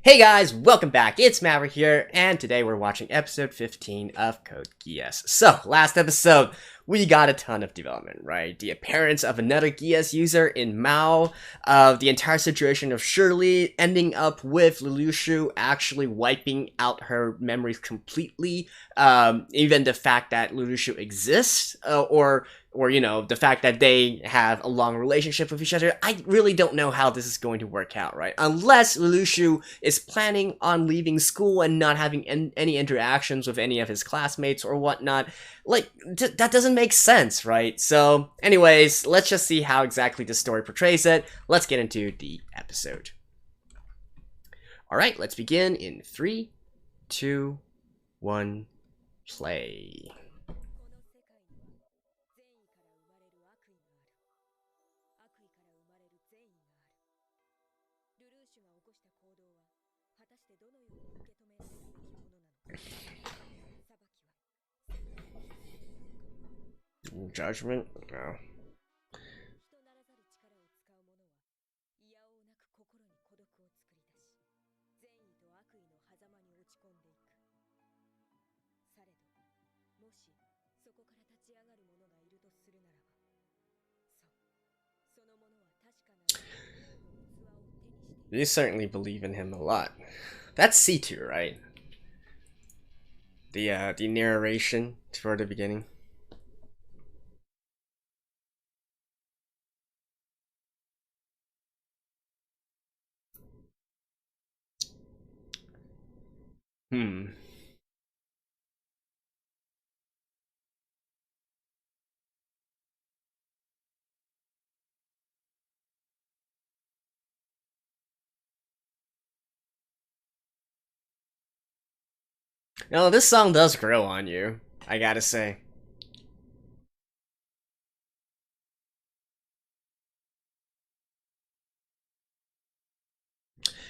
Hey guys, welcome back. It's Maverick here, and today we're watching episode 15 of Code Geass. So, last episode, we got a ton of development, right? The appearance of another Geass user in Mao, the entire situation of Shirley ending up with Lelouch actually wiping out her memories completely, even the fact that Lelouch exists, or you know, the fact that they have a long relationship with each other. I really don't know how this is going to work out, right? Unless Lelouch is planning on leaving school and not having any interactions with any of his classmates or whatnot. Like, that doesn't make sense, right? So, anyways, let's just see how exactly the story portrays it. Let's get into the episode. Alright, let's begin in 3, 2, 1, play. Judgment? No. You certainly believe in him a lot. That's C2, right? The narration for the beginning. No, this song does grow on you, I gotta say.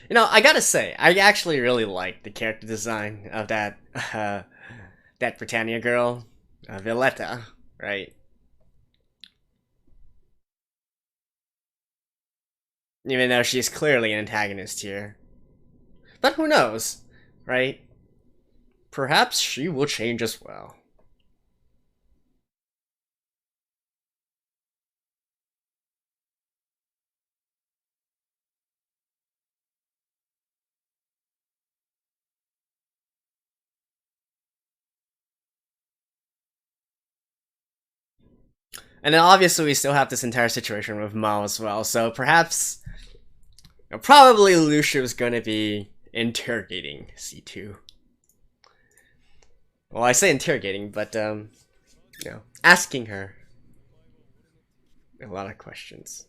You know, I gotta say, I actually really like the character design of that Britannia girl, Violetta, right? Even though she's clearly an antagonist here. But who knows, right? Perhaps she will change as well. And then obviously we still have this entire situation with Mao as well, so perhaps, probably Lucia is going to be interrogating C2. Well, I say interrogating, but, you know, asking her a lot of questions.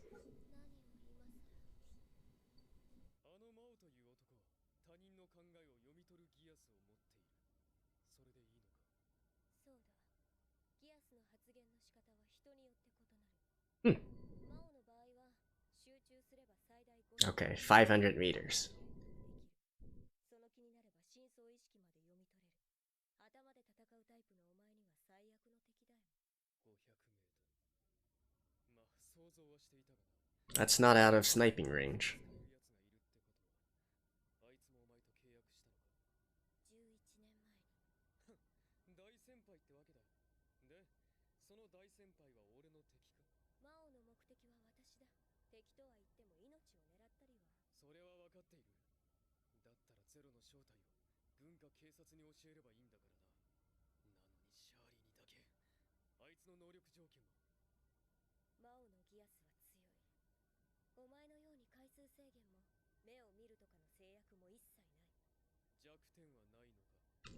Okay, 500 meters. That's not out of sniping range.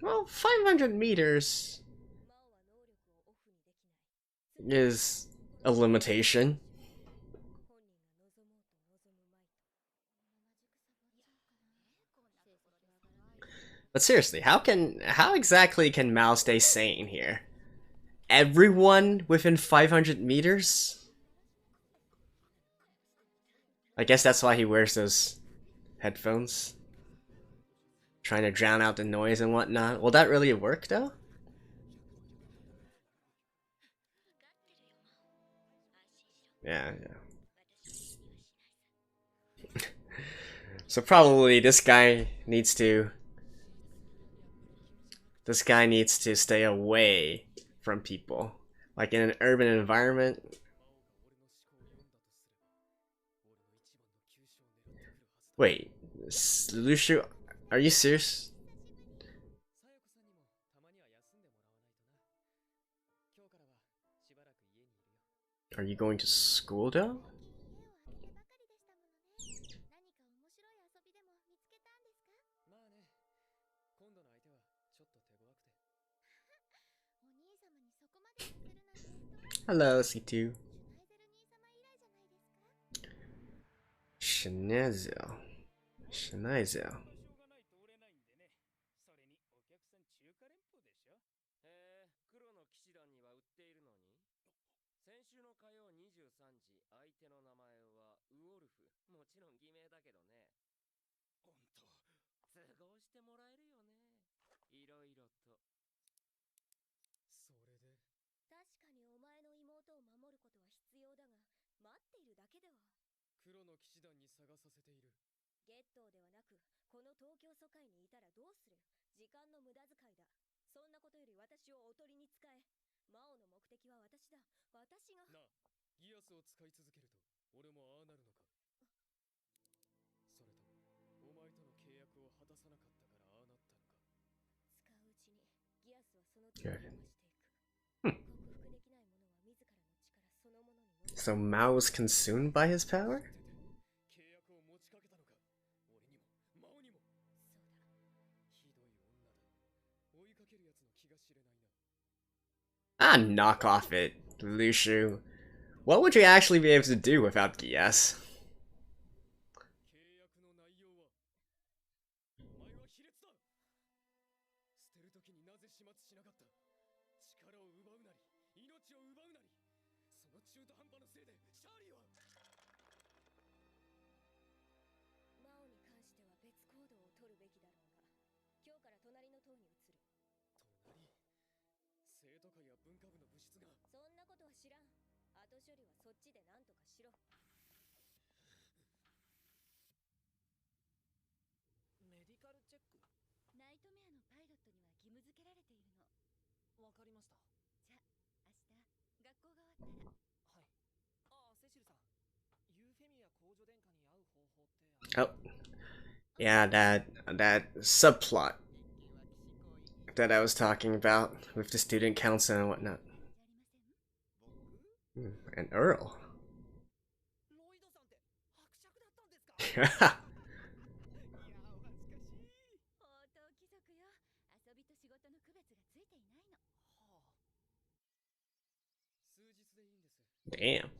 Well, 500 meters is a limitation. But seriously, how exactly can Mao stay sane here? Everyone within 500 meters? I guess that's why he wears those headphones. Trying to drown out the noise and whatnot. Will that really work though? Yeah. So probably this guy needs to stay away from people. Like in an urban environment. Wait, Lelouch, are you serious? Are you going to school though? Hello, C2. Schneizel. Hmm. So Mao was consumed by his power? Ah, knock off it, Lelouch. What would you actually be able to do without Geass? Oh, yeah, that subplot that I was talking about with the student council and whatnot. An Earl. Damn.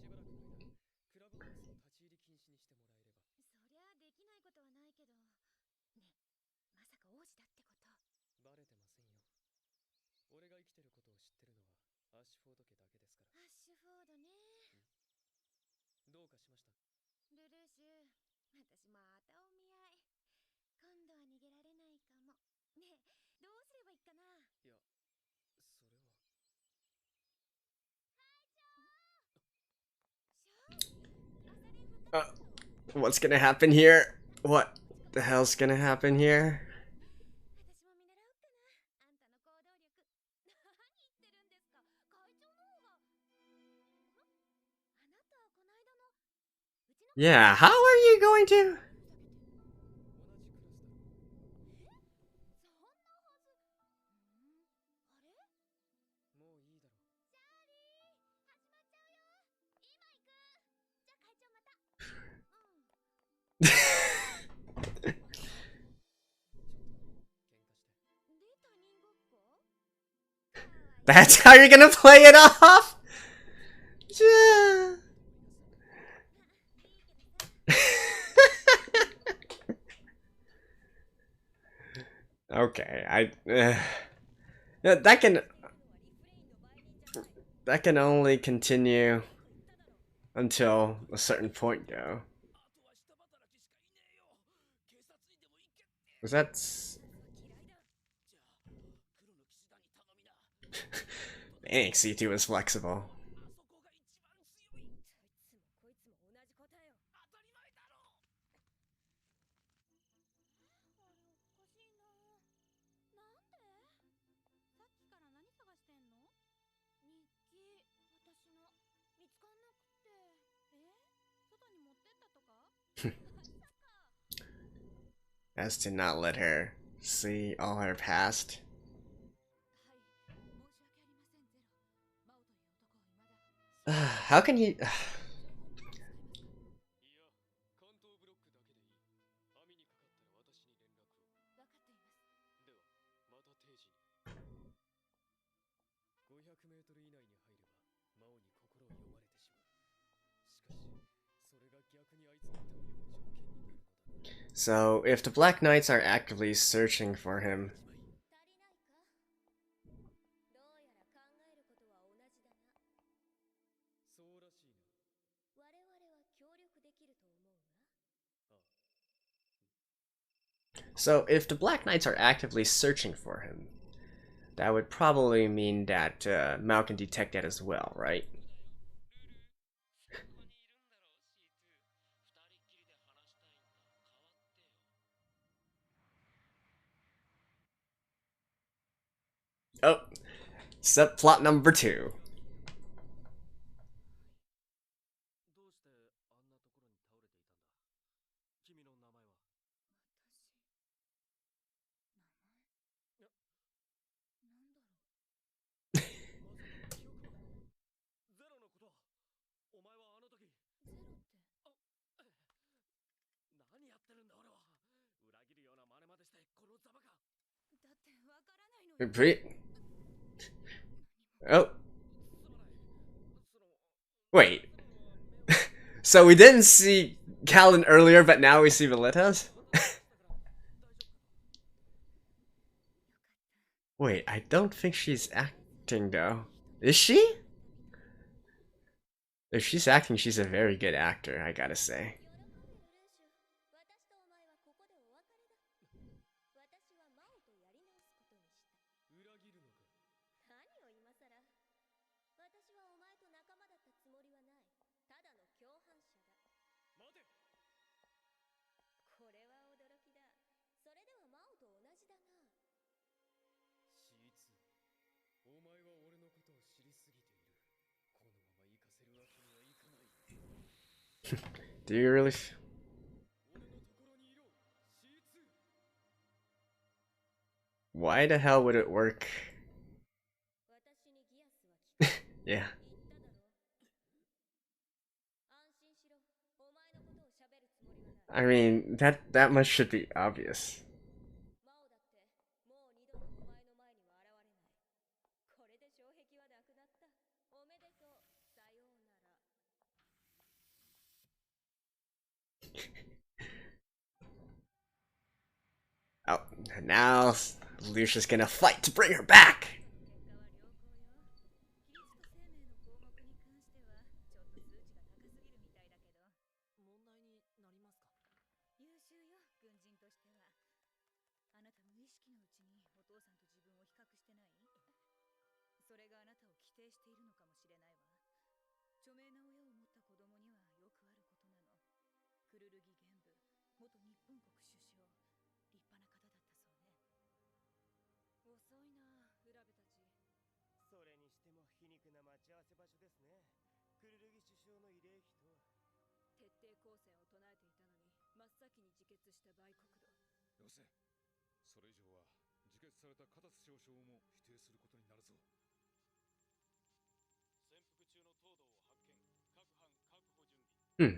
What's gonna happen here? What the hell's gonna happen here? Yeah, how are you going to? That's how you're gonna play it off? Okay, that can only continue until a certain point, though. Was that? Dang, C2 was flexible. as to not let her see all her past. How can he... So, if the Black Knights are actively searching for him... So, if the Black Knights are actively searching for him, that would probably mean that Mao can detect that as well, right? Oh, subplot number 2. Oh. Wait. So we didn't see Callan earlier, but now we see Veletas? Wait, I don't think she's acting though. Is she? If she's acting, she's a very good actor, I gotta say. Do you really? Why the hell would it work? Yeah. I mean, that much should be obvious. Oh, now Lucia's gonna fight to bring her back! Hmm.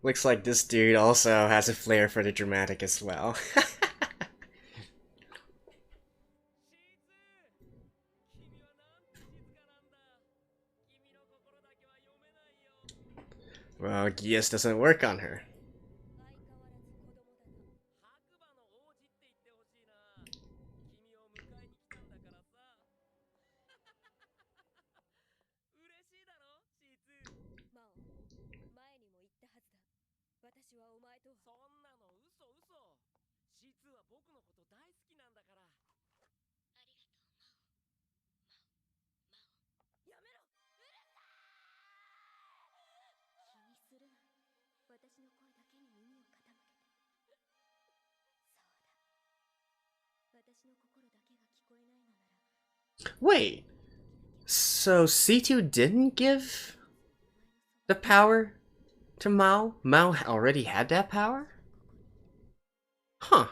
Looks like this dude also has a flair for the dramatic as well. Well, know, Geass doesn't work on her. Wait, so C2 didn't give the power to Mao? Mao already had that power? Huh.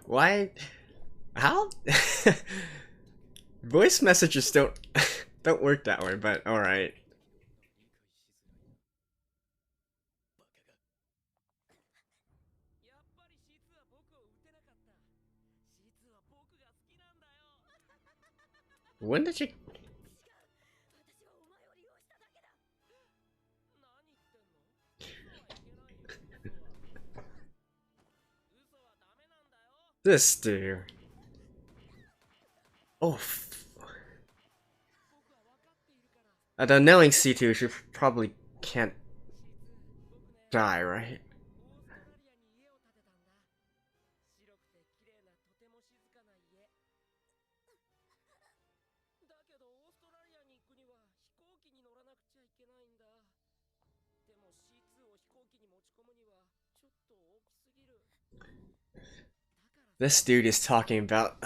Why? How? Voice messages don't work that way, but alright. When did you... This dude. Oh. Although knowing C2, she probably can't die, right? This dude is talking about...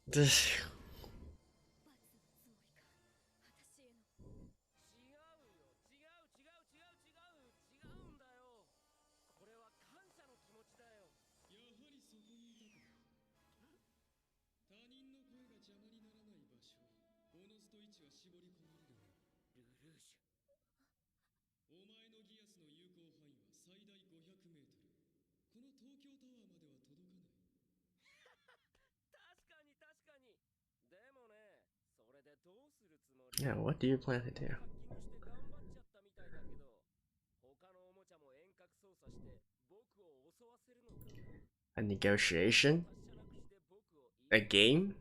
This... Yeah, what do you plan to do? A negotiation? A game?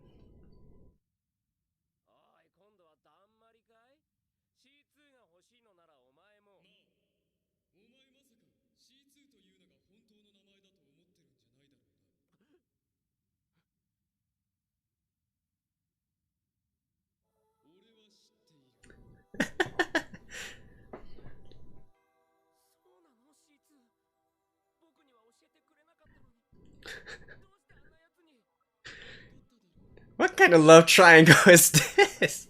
What kind of love triangle is this?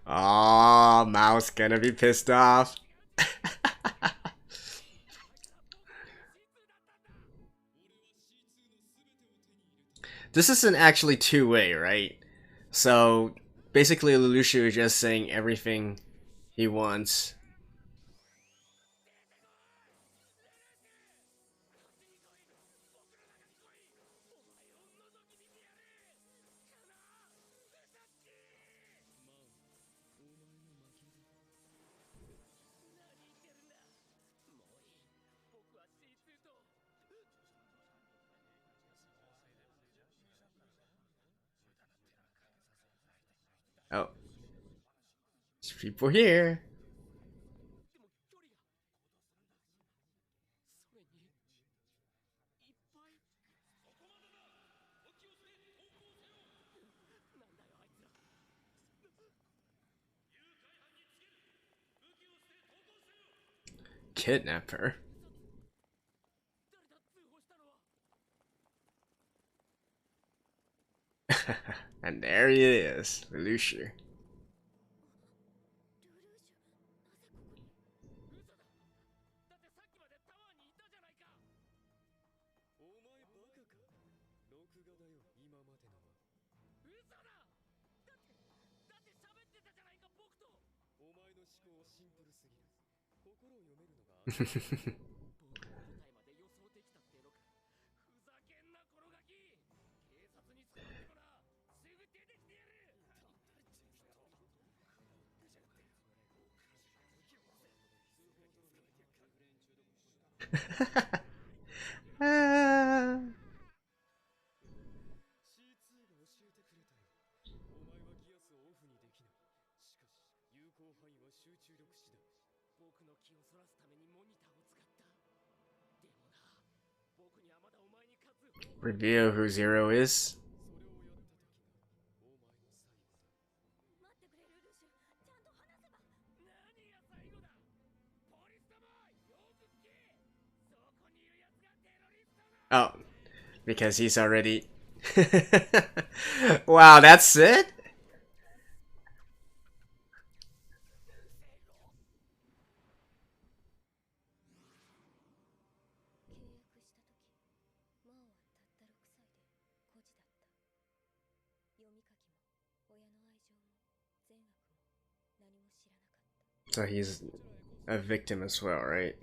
Oh, Mao's gonna be pissed off. This isn't actually two-way, right? So basically Lelouch is just saying everything he wants. Oh. There's people here. kidnap her. And there he is, Lelouch. Reveal who Zero is. Oh, because he's already... Wow, that's it? So he's a victim as well, right?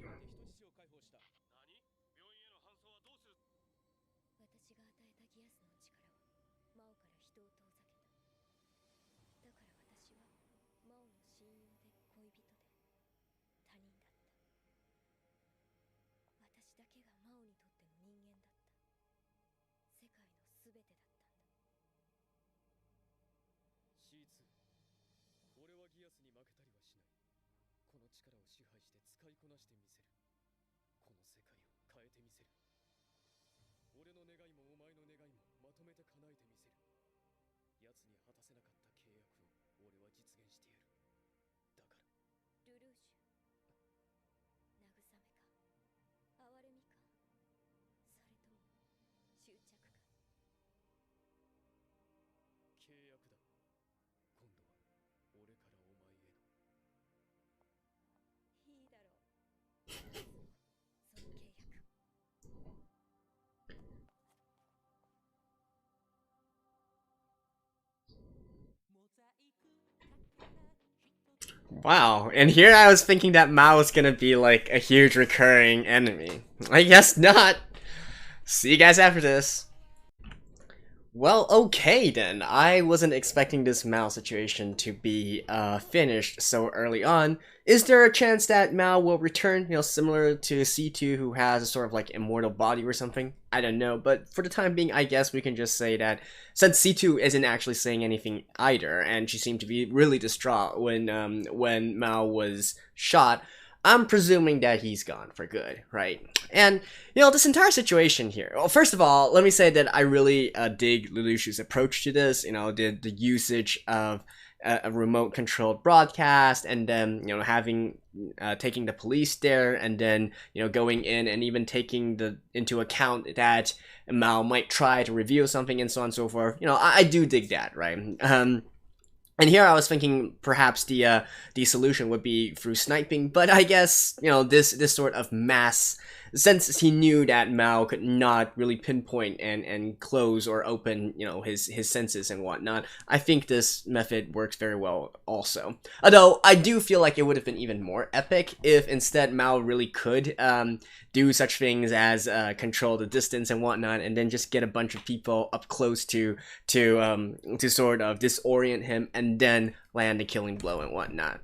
Wow, and here I was thinking that Mao was gonna be like a huge recurring enemy. I guess not. See you guys after this. Well, okay then. I wasn't expecting this Mao situation to be finished so early on. Is there a chance that Mao will return, you know, similar to C2 who has a sort of like immortal body or something? I don't know, but for the time being, I guess we can just say that since C2 isn't actually saying anything either, and she seemed to be really distraught when Mao was shot, I'm presuming that he's gone for good, right? And, you know, this entire situation here, well, first of all, let me say that I really dig Lelouch's approach to this, you know, the usage of a remote controlled broadcast, and then, you know, having taking the police there, and then, you know, going in and even taking into account that Mao might try to reveal something and so on and so forth. You know, I do dig that, right? And here I was thinking perhaps the solution would be through sniping, but I guess, you know, this sort of mass, since he knew that Mao could not really pinpoint and close or open, you know, his senses and whatnot, I think this method works very well also. Although I do feel like it would have been even more epic if instead Mao really could do such things as control the distance and whatnot, and then just get a bunch of people up close to sort of disorient him and then land a killing blow and whatnot.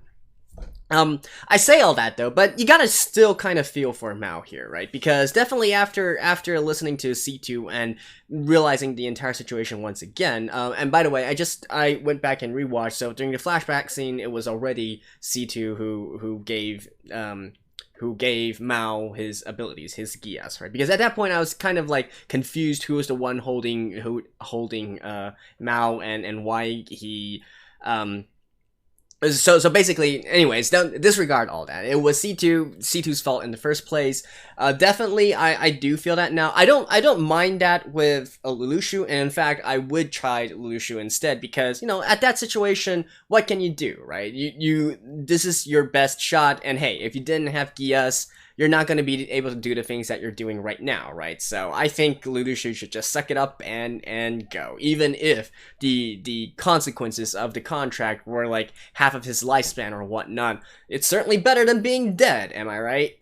I say all that though, but you gotta still kind of feel for Mao here, right? Because definitely after listening to C2 and realizing the entire situation once again, and by the way, I went back and rewatched, so during the flashback scene, it was already C2 who gave Mao his abilities, his Geass, right? Because at that point I was kind of like confused who was the one holding Mao, and why he So basically, anyways, don't disregard all that. It was C2's fault in the first place. Definitely, I do feel that now. I don't mind that with a Lelouch, and in fact, I would try Lelouch instead because, you know, at that situation, what can you do, right? This is your best shot, and hey, if you didn't have Geass, you're not going to be able to do the things that you're doing right now, right? So I think Lelouch should just suck it up and go, even if the consequences of the contract were like half of his lifespan or whatnot. It's certainly better than being dead, am I right?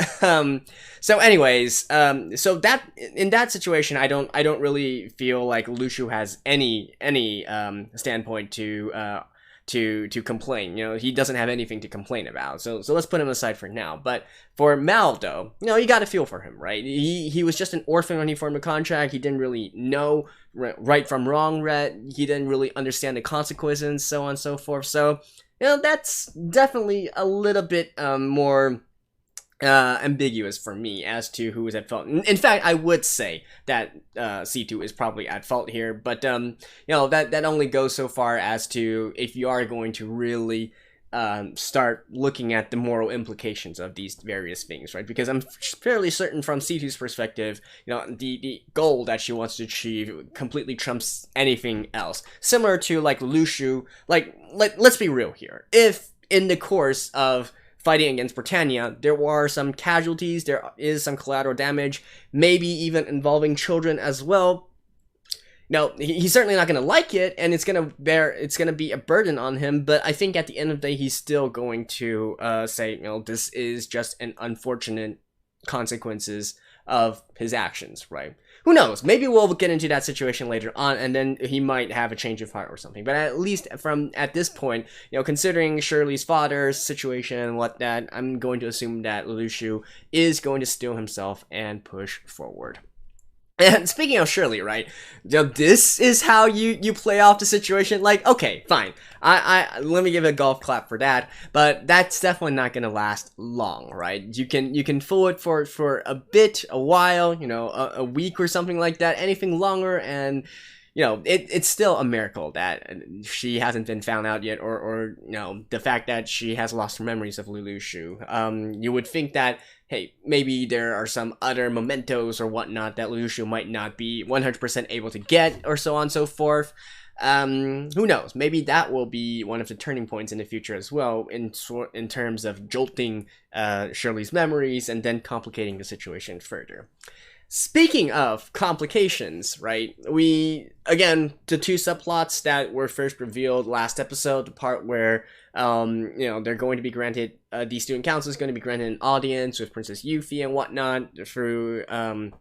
So anyways, so that in that situation, I don't really feel like Lelouch has any standpoint to complain. You know, he doesn't have anything to complain about. So let's put him aside for now. But for Mal, though, you know, you gotta feel for him, right? He was just an orphan when he formed a contract. He didn't really know right from wrong, right? He didn't really understand the consequences and so on and so forth. So, you know, that's definitely a little bit more ambiguous for me as to who is at fault. In fact, I would say that C2 is probably at fault here, but you know, that only goes so far as to if you are going to really start looking at the moral implications of these various things, right? Because I'm fairly certain from C2's perspective, you know, the goal that she wants to achieve completely trumps anything else. Similar to like Lelouch, like let's be real here. If in the course of fighting against Britannia, there were some casualties, there is some collateral damage, maybe even involving children as well. Now, he's certainly not going to like it, and it's going to be a burden on him, but I think at the end of the day, he's still going to say, you know, this is just an unfortunate consequences of his actions, right? Who knows? Maybe we'll get into that situation later on, and then he might have a change of heart or something. But at least at this point, you know, considering Shirley's father's situation and whatnot, I'm going to assume that Lelouch is going to steel himself and push forward. And speaking of Shirley, right, you know, this is how you play off the situation. Like, okay, fine, I let me give a golf clap for that, but that's definitely not gonna last long, right? You can fool it for a while, you know, a week or something like that. Anything longer, and you know, it's still a miracle that she hasn't been found out yet, or you know, the fact that she has lost her memories of Lelouch. You would think that, hey, maybe there are some other mementos or whatnot that Lelouch might not be 100% able to get, or so on and so forth. Who knows? Maybe that will be one of the turning points in the future as well, in terms of jolting Shirley's memories and then complicating the situation further. Speaking of complications, right, again, the two subplots that were first revealed last episode, the part where, you know, they're going to be granted, the student council is going to be granted an audience with Princess Yuffie and whatnot through, you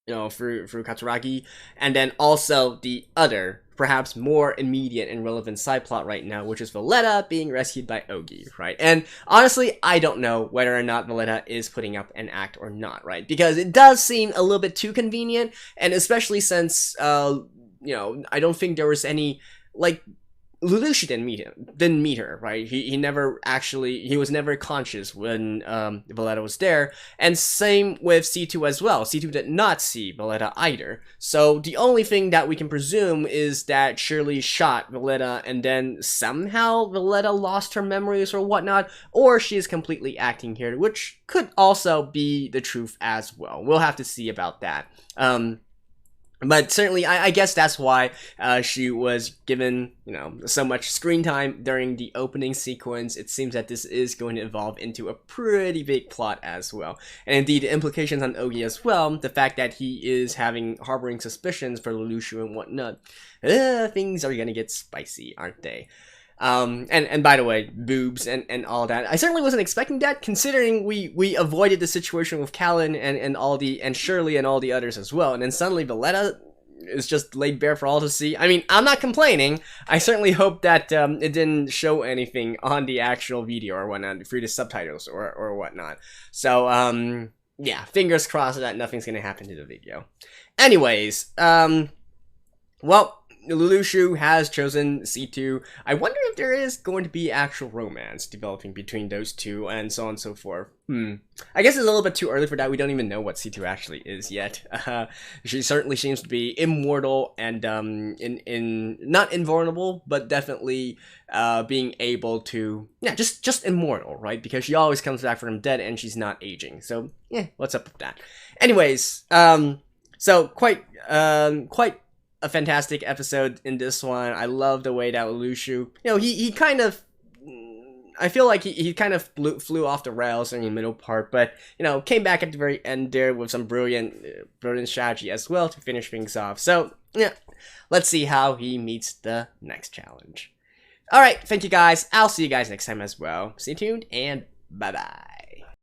know, through Katsuragi, and then also the other, perhaps more immediate and relevant side plot right now, which is Valletta being rescued by Ogi, right? And honestly, I don't know whether or not Valletta is putting up an act or not, right? Because it does seem a little bit too convenient, and especially since, you know, I don't think there was any, like, Lelouch didn't meet her, right? He was never conscious when Valletta was there, and same with C2 as well. C2 did not see Valletta either. So the only thing that we can presume is that Shirley shot Valletta, and then somehow Valletta lost her memories or whatnot, or she is completely acting here, which could also be the truth as well. We'll have to see about that. But certainly, I guess that's why she was given, you know, so much screen time during the opening sequence. It seems that this is going to evolve into a pretty big plot as well. And indeed, the implications on Ogi as well, the fact that he is harboring suspicions for Lelouch and whatnot, things are gonna get spicy, aren't they? And by the way, boobs and all that. I certainly wasn't expecting that, considering we avoided the situation with Callan and Shirley and all the others as well. And then suddenly Valletta is just laid bare for all to see. I mean, I'm not complaining. I certainly hope that it didn't show anything on the actual video or whatnot through the subtitles or whatnot. So yeah, fingers crossed that nothing's gonna happen to the video. Anyways, well, Lelouch has chosen C2. I wonder if there is going to be actual romance developing between those two, and so on and so forth. I guess it's a little bit too early for that. We don't even know what C2 actually is yet. She certainly seems to be immortal and in not invulnerable, but definitely being able to, yeah, just immortal, right? Because she always comes back from dead and she's not aging. So yeah, what's up with that? Anyways, so quite a fantastic episode in this one. I love the way that Lelouch, he kind of, I feel like he kind of flew off the rails in the middle part, but, came back at the very end there with some brilliant strategy as well to finish things off. So, yeah, let's see how he meets the next challenge. Alright, thank you guys. I'll see you guys next time as well. Stay tuned, and bye-bye.